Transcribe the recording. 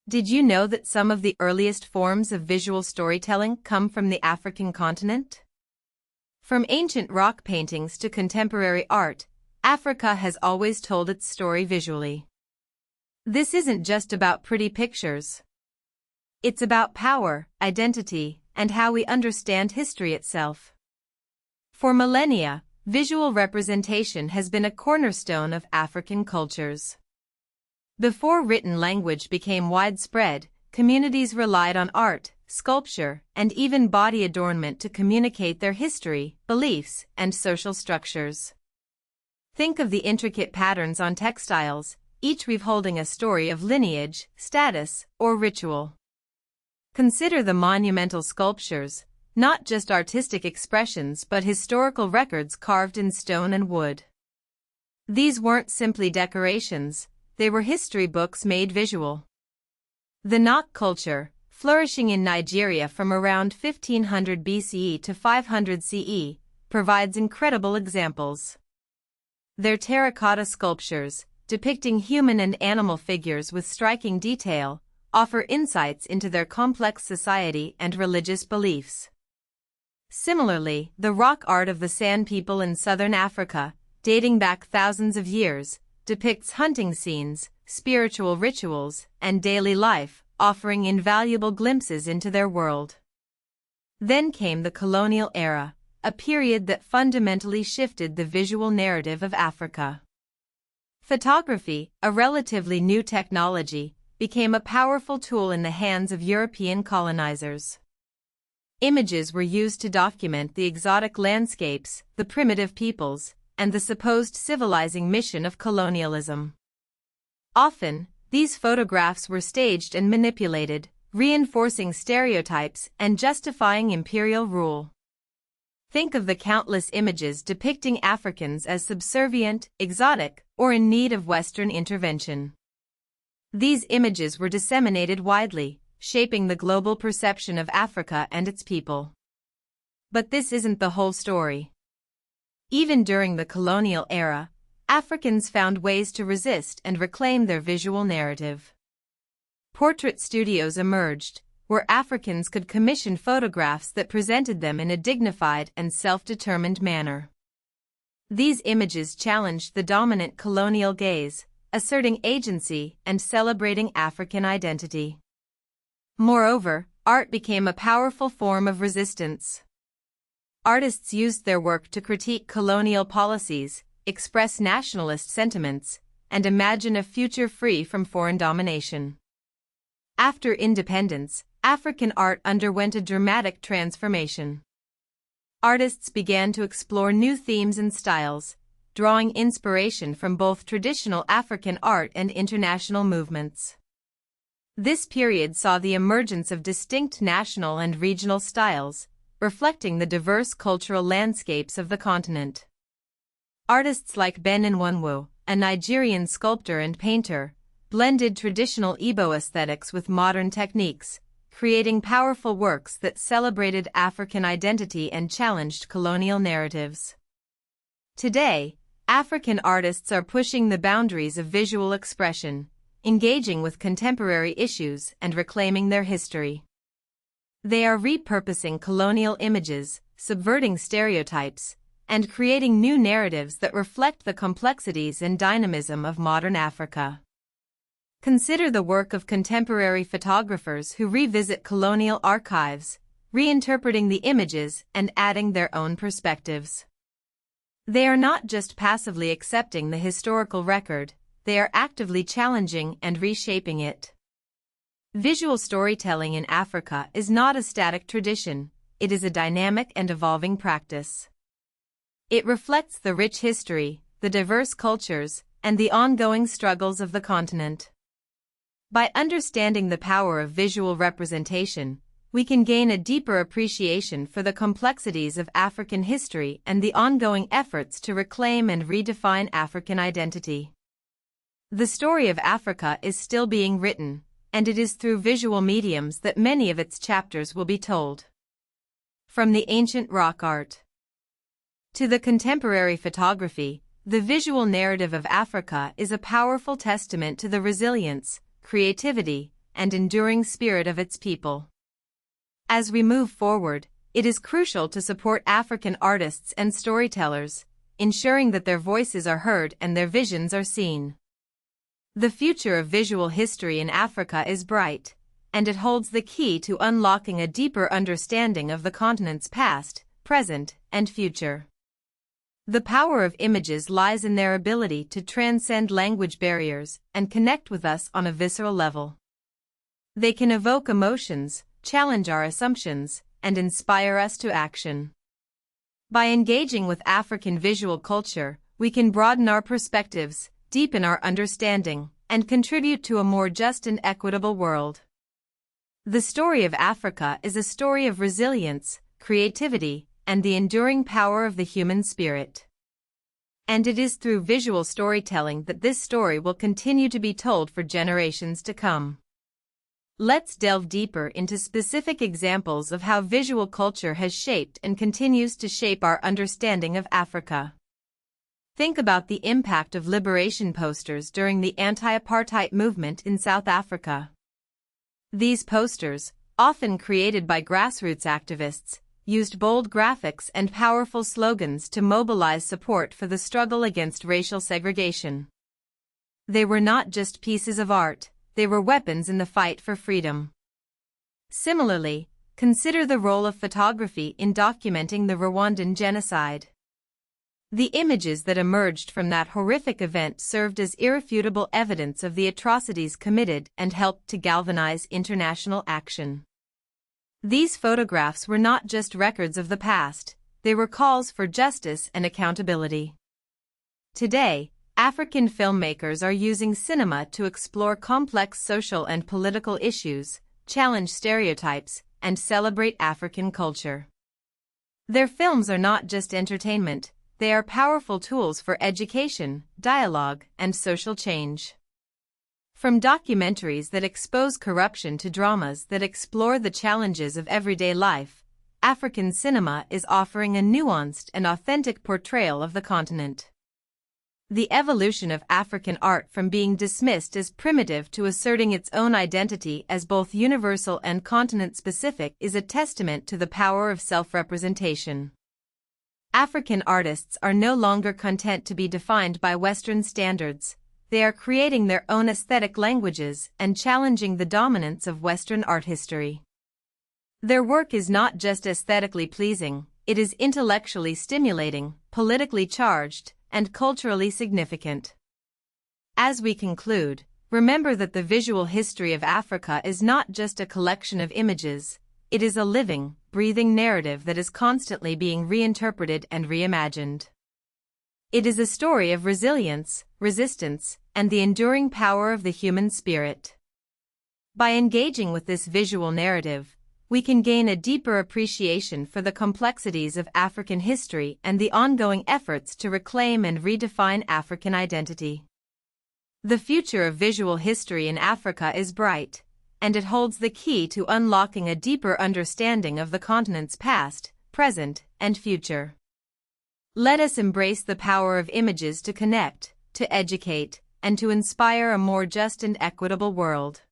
Did you know that some of the earliest forms of visual storytelling come from the African continent? From ancient rock paintings to contemporary art, Africa has always told its story visually. This isn't just about pretty pictures. It's about power, identity, and how we understand history itself. For millennia, visual representation has been a cornerstone of African cultures. Before written language became widespread, communities relied on art, sculpture, and even body adornment to communicate their history, beliefs, and social structures. Think of the intricate patterns on textiles, each weave holding a story of lineage, status, or ritual. Consider the monumental sculptures, not just artistic expressions but historical records carved in stone and wood. These weren't simply decorations, they were history books made visual. The Nok culture, flourishing in Nigeria from around 1500 BCE to 500 CE, provides incredible examples. Their terracotta sculptures, depicting human and animal figures with striking detail, offer insights into their complex society and religious beliefs. Similarly, the rock art of the San people in southern Africa, dating back thousands of years, depicts hunting scenes, spiritual rituals, and daily life, offering invaluable glimpses into their world. Then came the colonial era, a period that fundamentally shifted the visual narrative of Africa. Photography, a relatively new technology, became a powerful tool in the hands of European colonizers. Images were used to document the exotic landscapes, the primitive peoples, and the supposed civilizing mission of colonialism. Often, these photographs were staged and manipulated, reinforcing stereotypes and justifying imperial rule. Think of the countless images depicting Africans as subservient, exotic, or in need of Western intervention. These images were disseminated widely, shaping the global perception of Africa and its people. But this isn't the whole story. Even during the colonial era, Africans found ways to resist and reclaim their visual narrative. Portrait studios emerged, where Africans could commission photographs that presented them in a dignified and self-determined manner. These images challenged the dominant colonial gaze, asserting agency and celebrating African identity. Moreover, art became a powerful form of resistance. Artists used their work to critique colonial policies, express nationalist sentiments, and imagine a future free from foreign domination. After independence, African art underwent a dramatic transformation. Artists began to explore new themes and styles, drawing inspiration from both traditional African art and international movements. This period saw the emergence of distinct national and regional styles, reflecting the diverse cultural landscapes of the continent. Artists like Ben Nwanwu, a Nigerian sculptor and painter, blended traditional Igbo aesthetics with modern techniques, creating powerful works that celebrated African identity and challenged colonial narratives. Today, African artists are pushing the boundaries of visual expression, engaging with contemporary issues and reclaiming their history. They are repurposing colonial images, subverting stereotypes, and creating new narratives that reflect the complexities and dynamism of modern Africa. Consider the work of contemporary photographers who revisit colonial archives, reinterpreting the images and adding their own perspectives. They are not just passively accepting the historical record, they are actively challenging and reshaping it. Visual storytelling in Africa is not a static tradition, it is a dynamic and evolving practice. It reflects the rich history, the diverse cultures, and the ongoing struggles of the continent. By understanding the power of visual representation, we can gain a deeper appreciation for the complexities of African history and the ongoing efforts to reclaim and redefine African identity. The story of Africa is still being written, and it is through visual mediums that many of its chapters will be told. From the ancient rock art to the contemporary photography, the visual narrative of Africa is a powerful testament to the resilience, creativity, and enduring spirit of its people. As we move forward, it is crucial to support African artists and storytellers, ensuring that their voices are heard and their visions are seen. The future of visual history in Africa is bright, and it holds the key to unlocking a deeper understanding of the continent's past, present, and future. The power of images lies in their ability to transcend language barriers and connect with us on a visceral level. They can evoke emotions, challenge our assumptions, and inspire us to action. By engaging with African visual culture, we can broaden our perspectives, deepen our understanding, and contribute to a more just and equitable world. The story of Africa is a story of resilience, creativity, and the enduring power of the human spirit. And it is through visual storytelling that this story will continue to be told for generations to come. Let's delve deeper into specific examples of how visual culture has shaped and continues to shape our understanding of Africa. Think about the impact of liberation posters during the anti-apartheid movement in South Africa. These posters, often created by grassroots activists, used bold graphics and powerful slogans to mobilize support for the struggle against racial segregation. They were not just pieces of art, they were weapons in the fight for freedom. Similarly, consider the role of photography in documenting the Rwandan genocide. The images that emerged from that horrific event served as irrefutable evidence of the atrocities committed and helped to galvanize international action. These photographs were not just records of the past, they were calls for justice and accountability. Today, African filmmakers are using cinema to explore complex social and political issues, challenge stereotypes, and celebrate African culture. Their films are not just entertainment, they are powerful tools for education, dialogue, and social change. From documentaries that expose corruption to dramas that explore the challenges of everyday life, African cinema is offering a nuanced and authentic portrayal of the continent. The evolution of African art from being dismissed as primitive to asserting its own identity as both universal and continent-specific is a testament to the power of self-representation. African artists are no longer content to be defined by Western standards. They are creating their own aesthetic languages and challenging the dominance of Western art history. Their work is not just aesthetically pleasing, it is intellectually stimulating, politically charged, and culturally significant. As we conclude, remember that the visual history of Africa is not just a collection of images, it is a living, breathing narrative that is constantly being reinterpreted and reimagined. It is a story of resilience, resistance, and the enduring power of the human spirit. By engaging with this visual narrative, we can gain a deeper appreciation for the complexities of African history and the ongoing efforts to reclaim and redefine African identity. The future of visual history in Africa is bright, and it holds the key to unlocking a deeper understanding of the continent's past, present, and future. Let us embrace the power of images to connect, to educate, and to inspire a more just and equitable world.